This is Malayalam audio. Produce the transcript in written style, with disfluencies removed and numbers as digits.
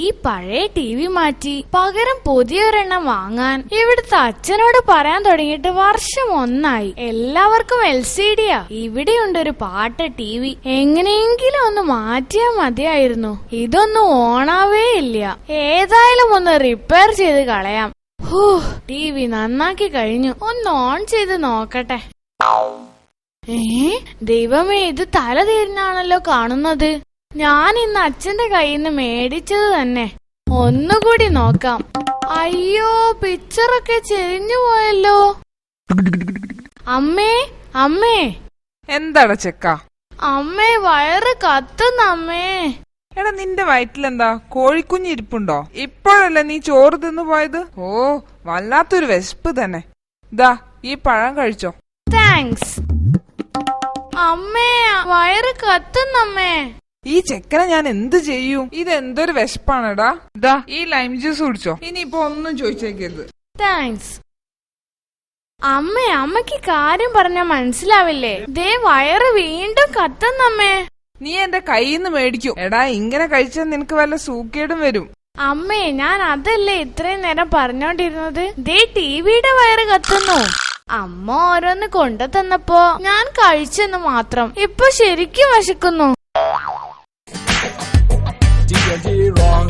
ഈ പഴയ TV മാറ്റി പകരം പുതിയൊരെണ്ണം വാങ്ങാൻ ഇവിടുത്തെ അച്ഛനോട് പറയാൻ തുടങ്ങിയിട്ട് വർഷം 1 ആയി. എല്ലാവർക്കും LCDയാ. ഇവിടെയുണ്ടൊരു പാട്ട് TV. എങ്ങനെയെങ്കിലും ഒന്ന് മാറ്റിയാ മതിയായിരുന്നു. ഇതൊന്നും ഓണാവേ ഇല്ല. ഏതായാലും ഒന്ന് റിപ്പയർ ചെയ്ത് കളയാം. TV നന്നാക്കി കഴിഞ്ഞു. ഒന്ന് ഓൺ ചെയ്ത് നോക്കട്ടെ. ദൈവമേ, ഇത് തല തിരിഞ്ഞാണല്ലോ കാണുന്നത്. ഞാൻ ഇന്ന് അച്ഛന്റെ കയ്യിൽ നിന്ന് മേടിച്ചത് തന്നെ. ഒന്നുകൂടി നോക്കാം. അയ്യോ, പിക്ചറൊക്കെ ചെരിഞ്ഞു പോയല്ലോ. അമ്മേ, അമ്മേ. എന്താടാ ചെക്ക? അമ്മേ, വയറ് കത്തുന്നമ്മേ. എടാ, നിന്റെ വയറ്റിലെന്താ കോഴിക്കുഞ്ഞിരിപ്പുണ്ടോ? ഇപ്പോഴല്ലേ നീ ചോറ് തിന്നു പോയത്? ഓ, വല്ലാത്തൊരു വിശപ്പ് തന്നെ. ദാ, ഈ പഴം കഴിച്ചോ. താങ്ക്സ്. അമ്മേ, വയറ് കത്തുന്നമ്മേ. ഈ ചെക്കനെ ഞാൻ എന്ത് ചെയ്യും? ഇതെന്തൊരു വിശപ്പാണെടാ. ദാ, ഈ ലൈം ജ്യൂസ് കുടിച്ചോ. ഇനിയിപ്പോ ഒന്നും ചോദിച്ചേക്കരുത്. താങ്ക്സ്. അമ്മേ, അമ്മക്ക് കാര്യം പറഞ്ഞാ മനസ്സിലാവില്ലേ? ദേ, വയറ് വീണ്ടും കത്തുന്നമ്മേ. നീ എന്റെ കയ്യിന്ന് മേടിക്കും. എടാ, ഇങ്ങനെ കഴിച്ചാൽ നിനക്ക് വല്ല സൂക്കേടും വരും. അമ്മേ, ഞാൻ അതല്ലേ ഇത്രയും നേരം പറഞ്ഞോണ്ടിരുന്നത്. ദേ, ടിവിയുടെ വയറ് കത്തുന്നു. അമ്മ ഓരോന്ന് കൊണ്ടു തന്നപ്പോ ഞാൻ കഴിച്ചെന്ന് മാത്രം. ഇപ്പൊ ശരിക്കും വിശക്കുന്നു. D&D wrong.